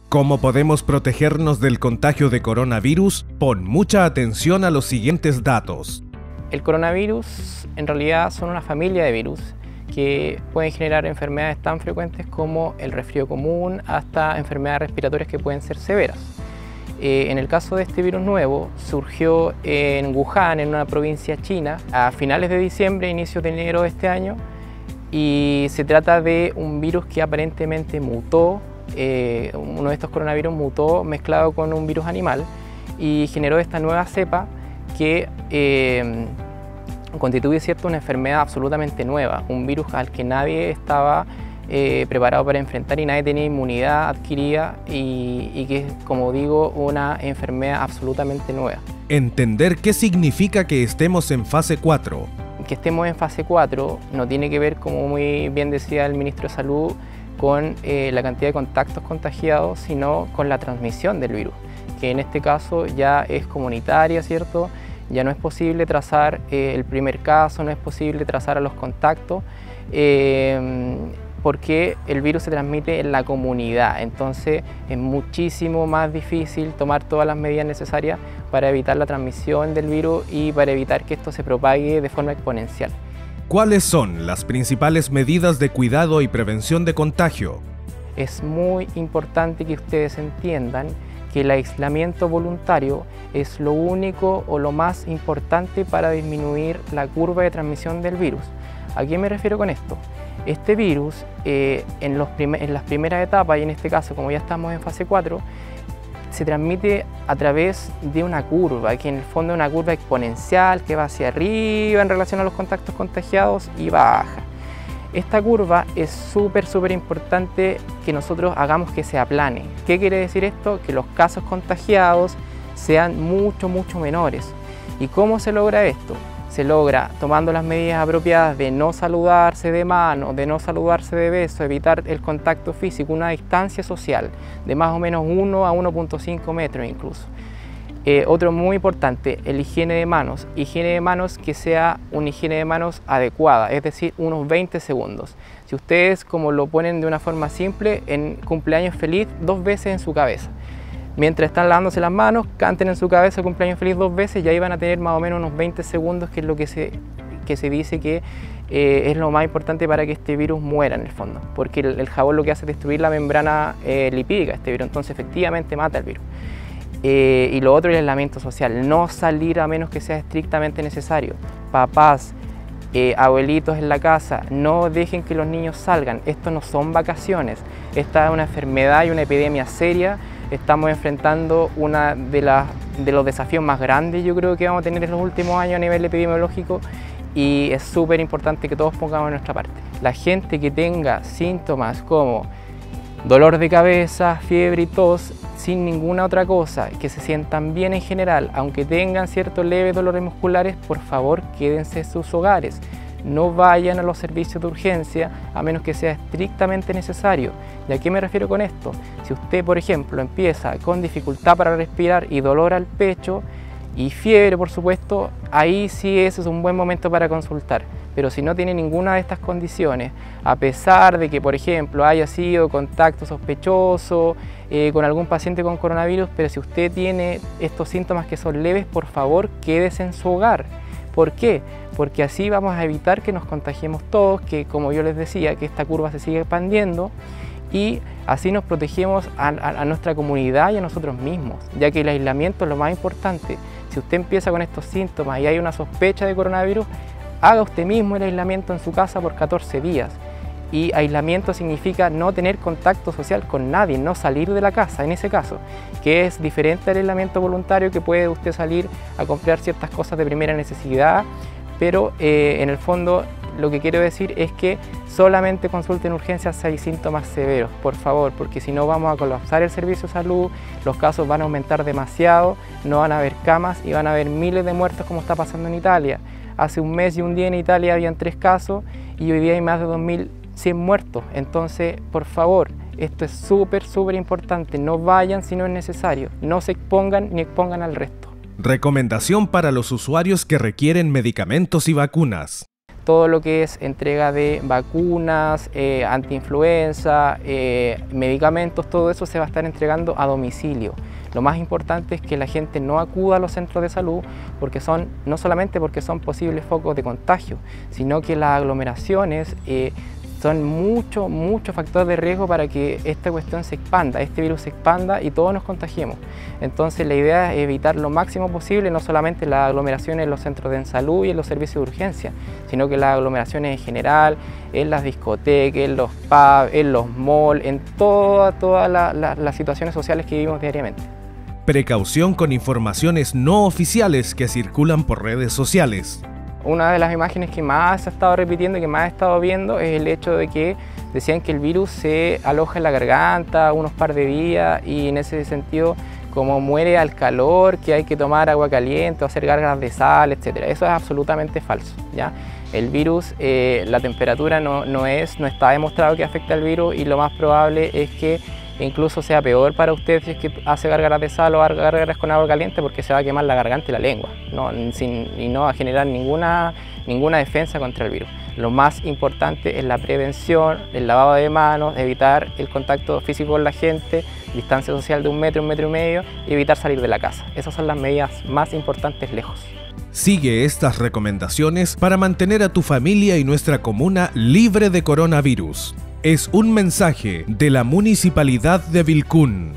¿Cómo podemos protegernos del contagio de coronavirus? Pon mucha atención a los siguientes datos. El coronavirus en realidad son una familia de virus que pueden generar enfermedades tan frecuentes como el resfrío común hasta enfermedades respiratorias que pueden ser severas. En el caso de este virus nuevo, surgió en Wuhan, en una provincia china, a finales de diciembre, inicios de enero de este año, y se trata de un virus que aparentemente mutó, uno de estos coronavirus mutó mezclado con un virus animal y generó esta nueva cepa que constituye una enfermedad absolutamente nueva, un virus al que nadie estaba preparado para enfrentar y nadie tenía inmunidad adquirida y que es, como digo, una enfermedad absolutamente nueva. Entender qué significa que estemos en fase 4. Que estemos en fase 4 no tiene que ver, como muy bien decía el ministro de Salud, con la cantidad de contactos contagiados, sino con la transmisión del virus, que en este caso ya es comunitaria, ¿cierto? Ya no es posible trazar el primer caso, no es posible trazar a los contactos, porque el virus se transmite en la comunidad, entonces es muchísimo más difícil tomar todas las medidas necesarias para evitar la transmisión del virus y para evitar que esto se propague de forma exponencial. ¿Cuáles son las principales medidas de cuidado y prevención de contagio? Es muy importante que ustedes entiendan que el aislamiento voluntario es lo único o lo más importante para disminuir la curva de transmisión del virus. ¿A qué me refiero con esto? Este virus en las primeras etapas, y en este caso como ya estamos en fase 4, se transmite a través de una curva, que en el fondo es una curva exponencial que va hacia arriba en relación a los contactos contagiados y baja. Esta curva es súper importante que nosotros hagamos que se aplane. ¿Qué quiere decir esto? Que los casos contagiados sean mucho menores. ¿Y cómo se logra esto? Se logra tomando las medidas apropiadas de no saludarse de mano, de no saludarse de beso, evitar el contacto físico, una distancia social de más o menos 1 a 1.5 metros incluso. Otro muy importante, el higiene de manos que sea una higiene de manos adecuada, es decir, unos 20 segundos. Si ustedes, como lo ponen de una forma simple, en cumpleaños feliz 2 veces en su cabeza. Mientras están lavándose las manos, canten en su cabeza cumpleaños feliz 2 veces y ahí van a tener más o menos unos 20 segundos, que es lo que se dice que es lo más importante para que este virus muera en el fondo. Porque el jabón lo que hace es destruir la membrana lipídica de este virus, entonces efectivamente mata el virus. Y lo otro es el aislamiento social, no salir a menos que sea estrictamente necesario. Papás, abuelitos en la casa, no dejen que los niños salgan, esto no son vacaciones, esta es una enfermedad y una epidemia seria. Estamos enfrentando uno de los desafíos más grandes, yo creo, que vamos a tener en los últimos años a nivel epidemiológico, y es súper importante que todos pongamos nuestra parte. La gente que tenga síntomas como dolor de cabeza, fiebre y tos, sin ninguna otra cosa, que se sientan bien en general, aunque tengan ciertos leves dolores musculares, por favor quédense en sus hogares. No vayan a los servicios de urgencia a menos que sea estrictamente necesario. ¿Y a qué me refiero con esto? Si usted, por ejemplo, empieza con dificultad para respirar y dolor al pecho y fiebre, por supuesto, ahí sí ese es un buen momento para consultar. Pero si no tiene ninguna de estas condiciones, a pesar de que, por ejemplo, haya sido contacto sospechoso con algún paciente con coronavirus, pero si usted tiene estos síntomas que son leves, por favor, quédese en su hogar. ¿Por qué? Porque así vamos a evitar que nos contagiemos todos, que, como yo les decía, que esta curva se sigue expandiendo, y así nos protegemos a nuestra comunidad y a nosotros mismos, ya que el aislamiento es lo más importante. Si usted empieza con estos síntomas y hay una sospecha de coronavirus, haga usted mismo el aislamiento en su casa por 14 días. Y aislamiento significa no tener contacto social con nadie, no salir de la casa en ese caso, que es diferente al aislamiento voluntario, que puede usted salir a comprar ciertas cosas de primera necesidad, pero en el fondo lo que quiero decir es que solamente consulten urgencias si hay síntomas severos, por favor, porque si no vamos a colapsar el servicio de salud, los casos van a aumentar demasiado, no van a haber camas y van a haber miles de muertos, como está pasando en Italia. Hace un mes y un día en Italia habían 3 casos y hoy día hay más de 2100 muertos. Entonces, por favor, esto es súper importante. No vayan si no es necesario. No se expongan ni expongan al resto. Recomendación para los usuarios que requieren medicamentos y vacunas. todo lo que es entrega de vacunas, antiinfluenza, medicamentos, todo eso se va a estar entregando a domicilio. Lo más importante es que la gente no acuda a los centros de salud porque no solamente porque son posibles focos de contagio, sino que las aglomeraciones son mucho factor de riesgo para que esta cuestión se expanda, este virus se expanda y todos nos contagiemos. Entonces la idea es evitar lo máximo posible no solamente las aglomeraciones en los centros de salud y en los servicios de urgencia, sino que las aglomeraciones en general, en las discotecas, en los pubs, en los malls, en todas las situaciones sociales que vivimos diariamente. Precaución con informaciones no oficiales que circulan por redes sociales. Una de las imágenes que más se ha estado repitiendo y que más he estado viendo es el hecho de que decían que el virus se aloja en la garganta unos par de días y en ese sentido como muere al calor, que hay que tomar agua caliente o hacer gárgaras de sal, etc. Eso es absolutamente falso, ¿ya? El virus, la temperatura no está demostrado que afecte al virus y lo más probable es que incluso sea peor para usted si es que hace gárgaras de sal o gárgaras con agua caliente porque se va a quemar la garganta y la lengua, y no va a generar ninguna defensa contra el virus. Lo más importante es la prevención, el lavado de manos, evitar el contacto físico con la gente, distancia social de 1 metro, 1,5 metros y evitar salir de la casa. Esas son las medidas más importantes lejos. Sigue estas recomendaciones para mantener a tu familia y nuestra comuna libre de coronavirus. Es un mensaje de la Municipalidad de Vilcún.